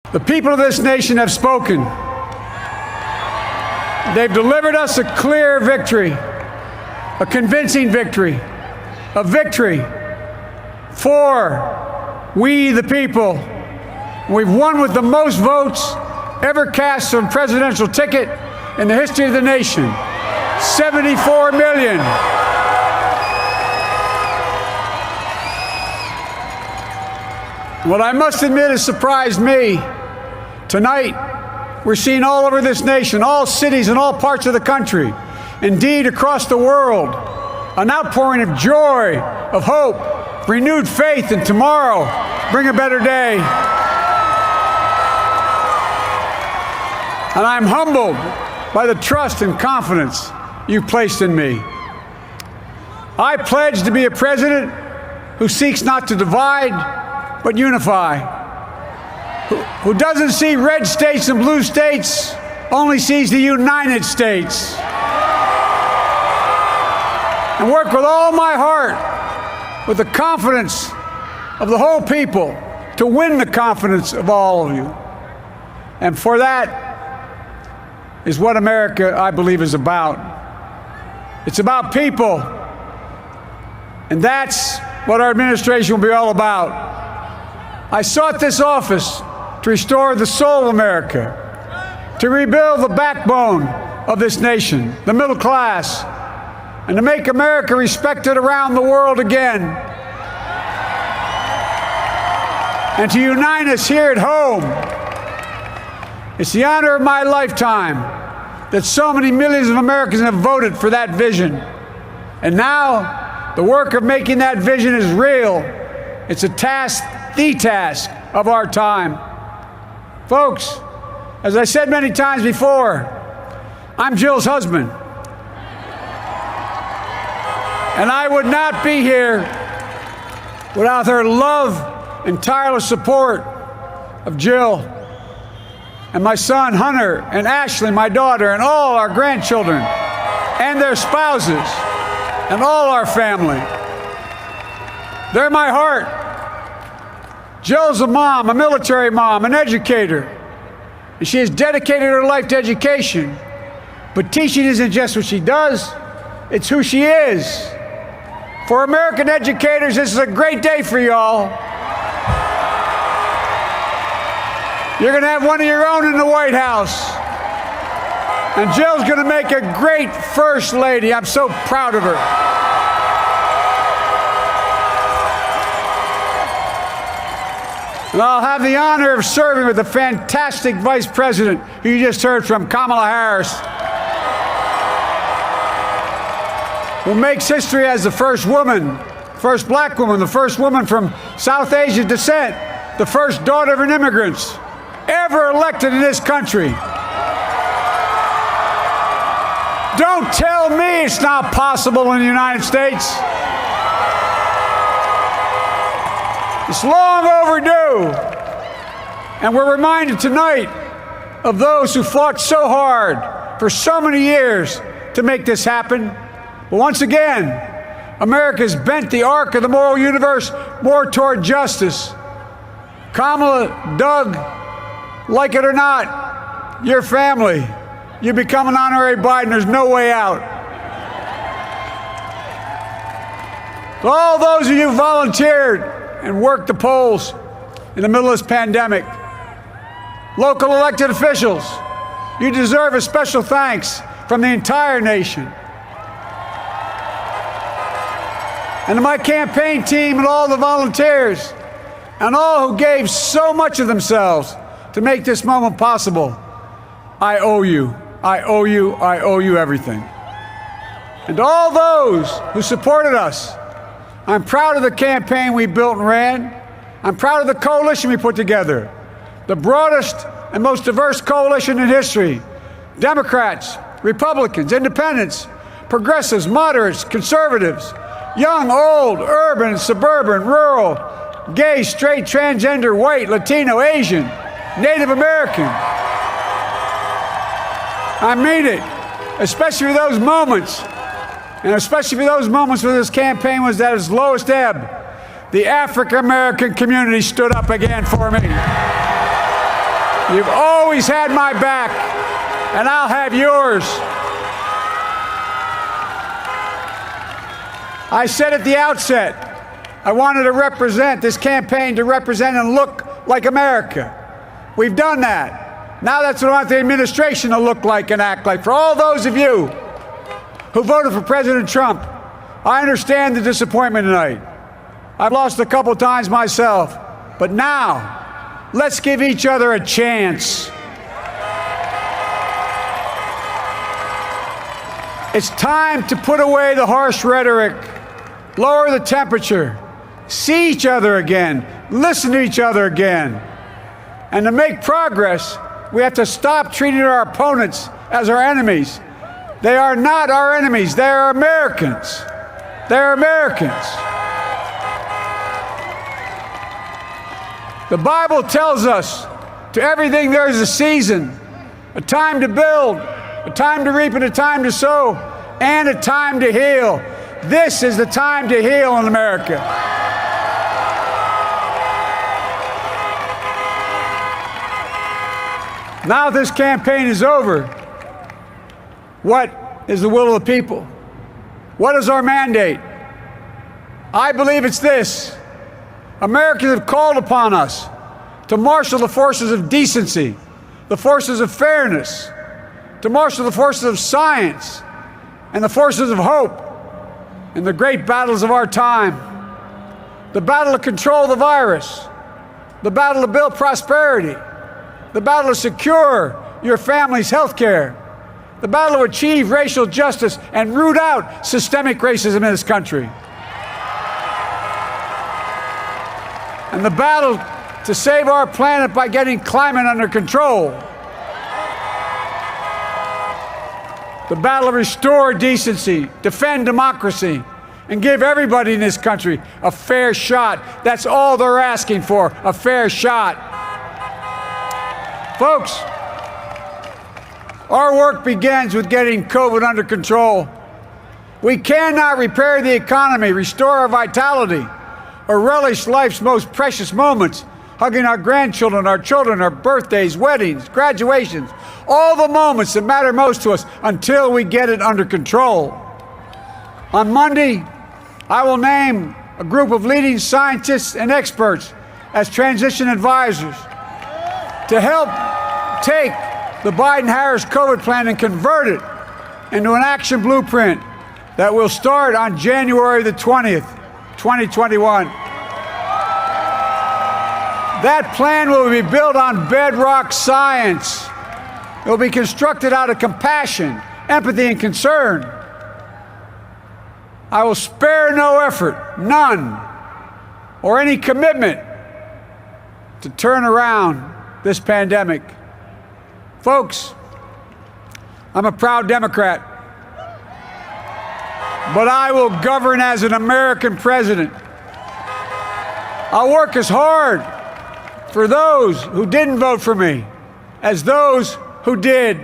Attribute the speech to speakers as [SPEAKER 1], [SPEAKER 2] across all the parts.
[SPEAKER 1] The people of this nation have spoken. They've delivered us a clear victory, a convincing victory, a victory for we the people. We've won with the most votes ever cast on a presidential ticket in the history of the nation. 74 million. What I must admit has surprised me. Tonight, we're seeing all over this nation, all cities and all parts of the country, indeed across the world, an outpouring of joy, of hope, renewed faith in tomorrow, bring a better day. And I'm humbled by the trust and confidence you've placed in me. I pledge to be a president who seeks not to divide, but unify. Who doesn't see red states and blue states, only sees the United States. And work with all my heart, with the confidence of the whole people, to win the confidence of all of you. And for that is what America, I believe, is about. It's about people. And that's what our administration will be all about. I sought this office to restore the soul of America, to rebuild the backbone of this nation, the middle class, and to make America respected around the world again, and to unite us here at home. It's the honor of my lifetime that so many millions of Americans have voted for that vision. And now, the work of making that vision is real. It's a task, the task of our time. Folks, as I said many times before, I'm Jill's husband. And I would not be here without her love and tireless support of Jill and my son Hunter and Ashley, my daughter, and all our grandchildren and their spouses and all our family. They're my heart. Jill's a mom, a military mom, an educator, and she has dedicated her life to education. But teaching isn't just what she does, it's who she is. For American educators, this is a great day for y'all. You're going to have one of your own in the White House. And Jill's going to make a great First Lady. I'm so proud of her. And I'll have the honor of serving with the fantastic Vice President who you just heard from, Kamala Harris, who makes history as the first woman, first black woman, the first woman from South Asian descent, the first daughter of an immigrant ever elected in this country. Don't tell me it's not possible in the United States. It's long overdue. And we're reminded tonight of those who fought so hard for so many years to make this happen. But once again, America's bent the arc of the moral universe more toward justice. Kamala, Doug, like it or not, your family, you become an honorary Biden. There's no way out. To all those of you who volunteered and worked the polls in the middle of this pandemic, local elected officials, you deserve a special thanks from the entire nation. And to my campaign team and all the volunteers and all who gave so much of themselves to make this moment possible, I owe you. I owe you. I owe you everything. And to all those who supported us, I'm proud of the campaign we built and ran. I'm proud of the coalition we put together, the broadest and most diverse coalition in history. Democrats, Republicans, independents, progressives, moderates, conservatives, young, old, urban, suburban, rural, gay, straight, transgender, white, Latino, Asian, Native American. I mean it, especially for those moments, and especially for those moments when this campaign was at its lowest ebb. The African American community stood up again for me. You've always had my back, and I'll have yours. I said at the outset, I wanted to represent this campaign to represent and look like America. We've done that. Now that's what I want the administration to look like and act like. For all those of you who voted for President Trump, I understand the disappointment tonight. I've lost a couple times myself, but now let's give each other a chance. It's time to put away the harsh rhetoric, lower the temperature, see each other again, listen to each other again. And to make progress, we have to stop treating our opponents as our enemies. They are not our enemies. They are Americans. They're Americans. The Bible tells us to everything there is a season, a time to build, a time to reap and a time to sow, and a time to heal. This is the time to heal in America. Now this campaign is over. What is the will of the people? What is our mandate? I believe it's this. Americans have called upon us to marshal the forces of decency, the forces of fairness, to marshal the forces of science and the forces of hope in the great battles of our time. The battle to control the virus, the battle to build prosperity, the battle to secure your family's health care, the battle to achieve racial justice and root out systemic racism in this country, and the battle to save our planet by getting climate under control, the battle to restore decency, defend democracy, and give everybody in this country a fair shot. That's all they're asking for, a fair shot. Folks, our work begins with getting COVID under control. We cannot repair the economy, restore our vitality, or relish life's most precious moments, hugging our grandchildren, our children, our birthdays, weddings, graduations, all the moments that matter most to us until we get it under control. On Monday, I will name a group of leading scientists and experts as transition advisors to help take the Biden-Harris COVID plan and convert it into an action blueprint that will start on January the 20th, 2021. That plan will be built on bedrock science. It will be constructed out of compassion, empathy, and concern. I will spare no effort, none, or any commitment to turn around this pandemic. Folks, I'm a proud Democrat, but I will govern as an American president. I'll work as hard for those who didn't vote for me as those who did.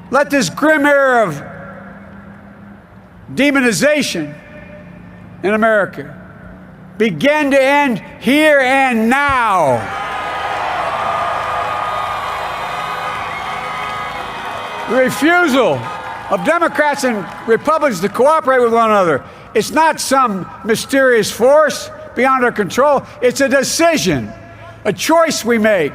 [SPEAKER 1] Let this grim era of demonization in America begin to end here and now. The refusal of Democrats and Republicans to cooperate with one another, it's not some mysterious force beyond our control. It's a decision, a choice we make.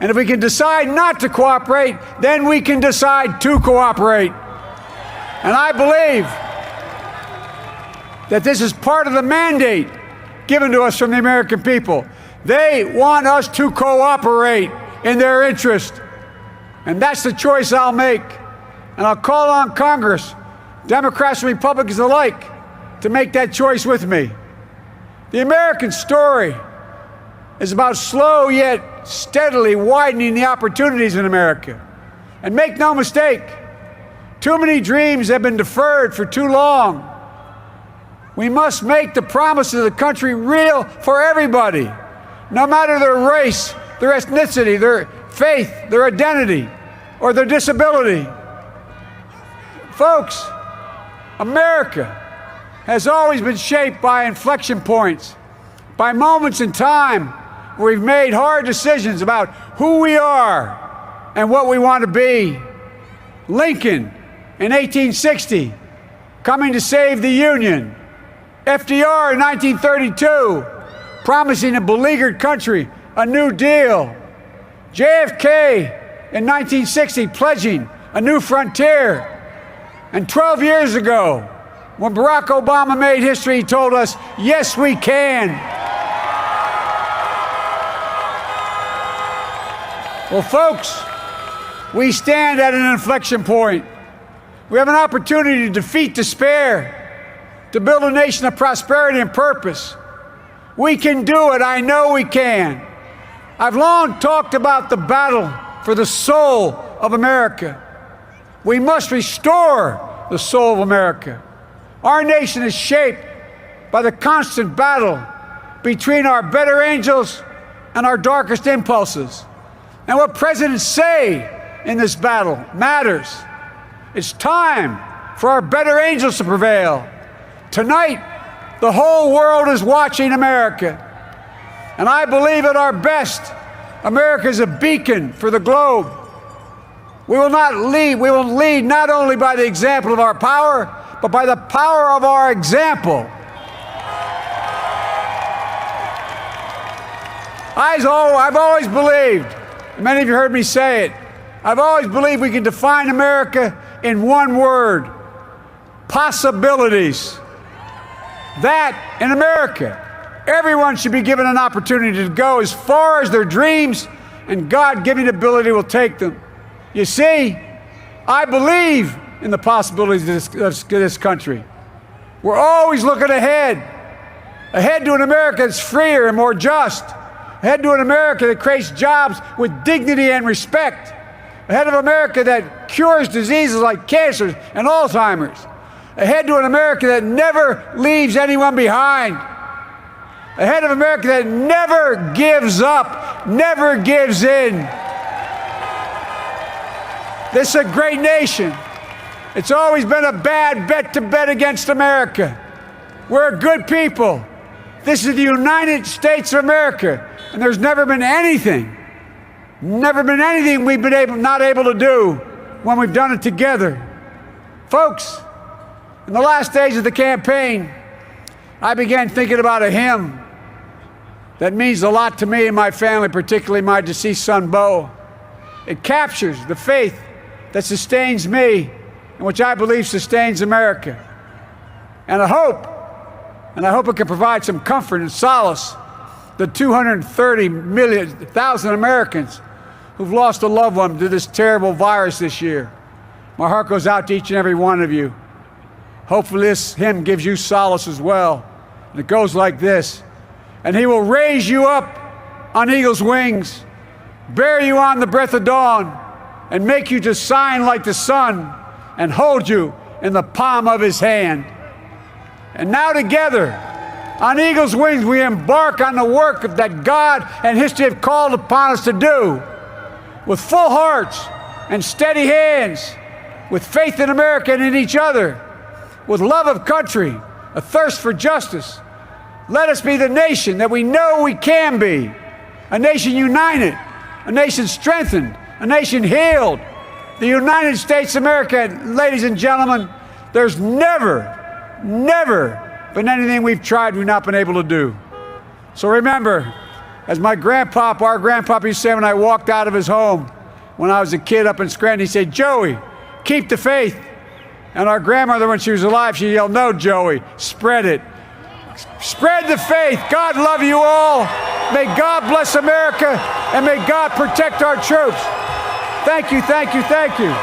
[SPEAKER 1] And if we can decide not to cooperate, then we can decide to cooperate. And I believe that this is part of the mandate given to us from the American people. They want us to cooperate in their interest. And that's the choice I'll make. And I'll call on Congress, Democrats and Republicans alike, to make that choice with me. The American story is about slow yet steadily widening the opportunities in America. And make no mistake, too many dreams have been deferred for too long. We must make the promises of the country real for everybody, no matter their race, their ethnicity, their faith, their identity, or their disability. Folks, America has always been shaped by inflection points, by moments in time where we've made hard decisions about who we are and what we want to be. Lincoln in 1860, coming to save the Union. FDR in 1932, promising a beleaguered country a new deal. JFK in 1960, pledging a new frontier. And 12 years ago, when Barack Obama made history, he told us, yes, we can. Well, folks, we stand at an inflection point. We have an opportunity to defeat despair, to build a nation of prosperity and purpose. We can do it. I know we can. I've long talked about the battle for the soul of America. We must restore the soul of America. Our nation is shaped by the constant battle between our better angels and our darkest impulses. And what presidents say in this battle matters. It's time for our better angels to prevail. Tonight, the whole world is watching America. And I believe at our best, America is a beacon for the globe. We will lead not only by the example of our power, but by the power of our example. I've always believed, and many of you heard me say it, I've always believed we can define America in one word: possibilities. That in America, everyone should be given an opportunity to go as far as their dreams and God-given ability will take them. You see, I believe in the possibilities of this country. We're always looking ahead to an America that's freer and more just, ahead to an America that creates jobs with dignity and respect, ahead of America that cures diseases like cancer and Alzheimer's, ahead to an America that never leaves anyone behind, ahead of America that never gives up, never gives in. This is a great nation. It's always been a bad bet to bet against America. We're a good people. This is the United States of America, and there's never been anything we've been not able to do when we've done it together. Folks, in the last days of the campaign, I began thinking about a hymn that means a lot to me and my family, particularly my deceased son, Bo. It captures the faith that sustains me and which I believe sustains America. And I hope it can provide some comfort and solace the 230,000 Americans who've lost a loved one to this terrible virus this year. My heart goes out to each and every one of you. Hopefully this hymn gives you solace as well. And it goes like this: and he will raise you up on eagle's wings, bear you on the breath of dawn, and make you to shine like the sun, and hold you in the palm of his hand. And now together, on eagle's wings, we embark on the work that God and history have called upon us to do, with full hearts and steady hands, with faith in America and in each other, with love of country, a thirst for justice. Let us be the nation that we know we can be, a nation united, a nation strengthened, a nation healed. The United States of America, ladies and gentlemen, there's never been anything we've tried we've not been able to do. So remember, as our grandpapa used to say when I walked out of his home when I was a kid up in Scranton, he said, "Joey, keep the faith." And our grandmother, when she was alive, she yelled, "No, Joey, spread it. Spread the faith." God love you all. May God bless America, and may God protect our troops. Thank you, thank you, thank you.